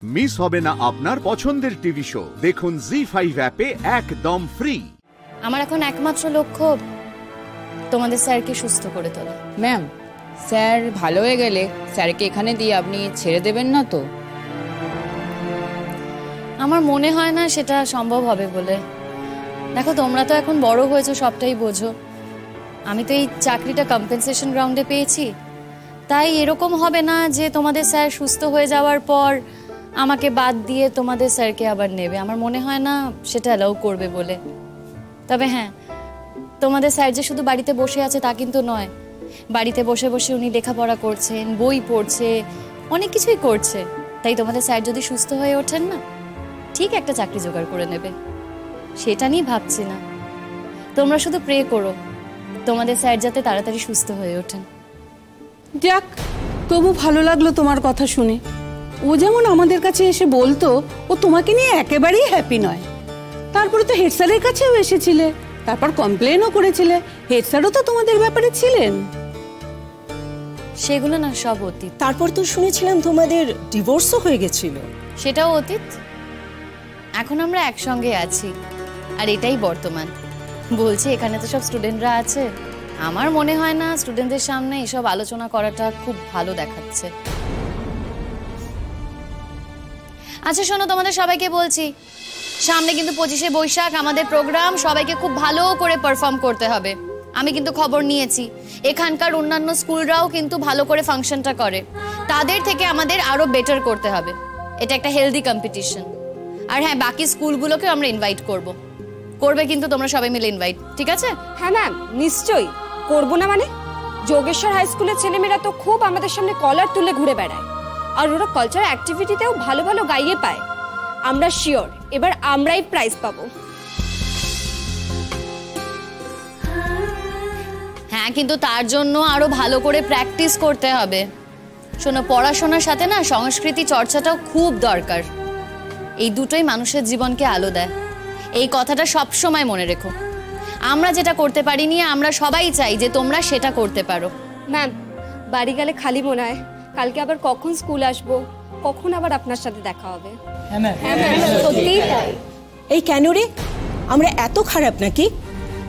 Miss হবে না আপনার পছন্দের টিভি শো। দেখুন জি5 অ্যাপে একদম ফ্রি। আমার এখন একমাত্র লক্ষ্য তোমাদের স্যারকে সুস্থ করে তোলা। ম্যাম, স্যার ভালো হয়ে গেলে স্যারকে এখানে দিয়ে আপনি ছেড়ে দেবেন না তো? আমার মনে হয় না সেটা সম্ভব হবে বলে। দেখো, তোমরা তো এখন বড় হয়েছো, সবটাই বোঝো। আমি তো এই চাকরিটা কম্পেনসেশন গ্রাউন্ডে পেয়েছি, তাই এরকম হবে না যে তোমাদের স্যার সুস্থ হয়ে যাওয়ার পর আমাকে বাদ দিয়ে তোমাদের স্যারকে আবার নেবে। আমার মনে হয় না সেটা অ্যালাউ করবে বলে। তবে হ্যাঁ, তোমাদের স্যার যে শুধু বাড়িতে বসে আছে তা কিন্তু নয়। বাড়িতে বসে বসে উনি লেখাপড়া করছেন, বই পড়ছে, অনেক কিছুই করছে। তাই তোমাদের স্যার যদি সুস্থ হয়ে ওঠেন না, ঠিক একটা চাকরি জোগাড় করে নেবে। সেটা নিয়ে ভাবছি না। তোমরা শুধু প্রে করো তোমাদের স্যার যাতে তাড়াতাড়ি সুস্থ হয়ে ওঠেন। যাক, তবু ভালো লাগলো তোমার কথা শুনে। ও যেমন আমাদের কাছে এসে বলতো ও তোমাকে নিয়ে একেবারেই হ্যাপি নয়। তারপরে তো হেড স্যারের কাছেও এসেছিলে, তারপর কমপ্লেনও করেছিলে। হেড স্যারও তো তোমাদের ব্যাপারে ছিলেন। সেগুলো না সব অতীত। তারপর তো শুনেছিলাম তোমাদের ডিভোর্সও হয়ে গেছিল। সেটাও অতীত। এখন আমরা একসঙ্গে আছি, আর এটাই বর্তমান। বলছি, এখানে তো সব স্টুডেন্টরা আছে। আমার মনে হয় না স্টুডেন্টদের সামনে এসব আলোচনা করাটা খুব ভালো দেখাচ্ছে। আচ্ছা শোনো, তোমাদের সবাইকে বলছি, সামনে কিন্তু 25শে বৈশাখ আমাদের প্রোগ্রাম। সবাইকে খুব ভালো করে পারফর্ম করতে হবে। আমি কিন্তু খবর নিয়েছি, এখানকার অন্যান্য স্কুলরাও কিন্তু ভালো করে ফাংশনটা করে। তাদের থেকে আমাদের আরো বেটার করতে হবে। এটা একটা হেলদি কম্পিটিশন। আর হ্যাঁ, বাকি স্কুলগুলোকে আমরা ইনভাইট করবে কিন্তু তোমরা সবাই মিলে ইনভাইট, ঠিক আছে? হ্যাঁ ম্যাম, নিশ্চয়ই করবো না মানে। যোগেশ্বর হাই স্কুলের ছেলেমেয়েরা তো খুব আমাদের সামনে কলার তুলে ঘুরে বেড়ায়, আর ওরা কালচারাল অ্যাক্টিভিটিতেও ভালো ভালো গাইয়ে পায়। আমরা শিওর এবার আমরাই প্রাইজ পাবো। হ্যাঁ, কিন্তু তার জন্য আরো ভালো করে প্র্যাকটিস করতে হবে। শোনো, পড়াশোনার সাথে না সংস্কৃতি চর্চাটাও খুব দরকার। এই দুটোই মানুষের জীবনকে আলো দেয়। এই কথাটা সব সময় মনে রেখো। আমরা যেটা করতে পারিনি, আমরা সবাই চাই যে তোমরা সেটা করতে পারো। ম্যাম, বাড়ি গেলে খালি মনে হয় কালকে আবার কখন স্কুল আসবো, কখন আবার আপনার সাথে দেখা হবে। হ্যাঁ ম্যাম, সত্যিই তাই। এই কেন রে, আমরা এত খারাপ নাকি?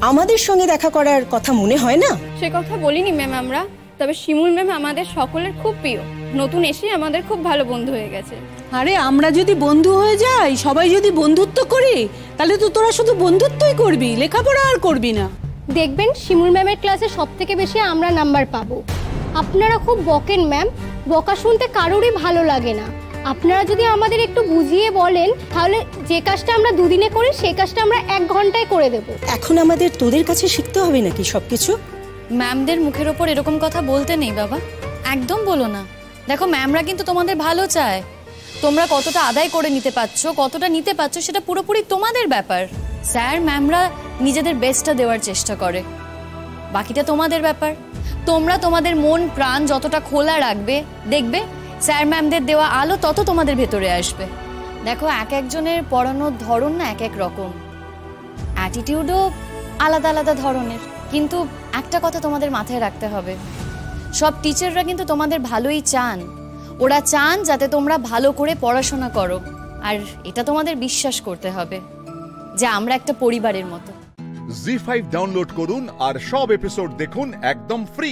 আমাদের সঙ্গে দেখা করার কথা মনে হয় না? সে কথা বলিনি ম্যাম আমরা। তবে শিমুল ম্যাম আমাদের সকলের খুব প্রিয়। নতুন এসে আমাদের খুব ভালো বন্ধু হয়ে গেছে। আরে আমরা যদি বন্ধু হয়ে যাই, সবাই যদি বন্ধুত্ব করি, তাহলে তো তোরা শুধু বন্ধুত্বই করবি, লেখাপড়া আর করবি না। দেখবেন শিমুল ম্যামের ক্লাসে সব থেকে বেশি আমরা নাম্বার পাবো। আপনারা খুব বকেন ম্যাম, বকা শুনতে কারোরই ভালো লাগে না। আপনারা যদি আমাদের একটু বুঝিয়ে বলেন, তাহলে যে কাজটা আমরা দুদিনে করি সেই কাজটা আমরা 1 ঘন্টায় করে দেব। এখন আমাদের তোদের কাছে শিখতে হবে নাকি সবকিছু? ম্যামদের মুখের ওপর এরকম কথা বলতে নেই বাবা, একদম বলো না। দেখো, ম্যামরা কিন্তু তোমাদের ভালো চায়। তোমরা কতটা আদায় করে নিতে পারছো, কতটা নিতে পারছো, সেটা পুরোপুরি তোমাদের ব্যাপার। স্যার ম্যামরা নিজেদের বেস্টটা দেওয়ার চেষ্টা করে, বাকিটা তোমাদের ব্যাপার। তোমরা তোমাদের মন প্রাণ যতটা খোলা রাখবে, দেখবে স্যার ম্যামদের দেওয়া আলো তত তোমাদের ভেতরে আসবে। দেখো, এক একজনের পড়ানোর ধরন না এক এক রকম, অ্যাটিটিউডও আলাদা আলাদা ধরনের। কিন্তু একটা কথা তোমাদের মাথায় রাখতে হবে, সব টিচাররা কিন্তু তোমাদের ভালোই চান। ওরা চান যাতে তোমরা ভালো করে পড়াশোনা করো। আর এটা তোমাদের বিশ্বাস করতে হবে যে আমরা একটা পরিবারের মতো। জি5 ডাউনলোড করুন আর সব এপিসোড দেখুন একদম ফ্রি।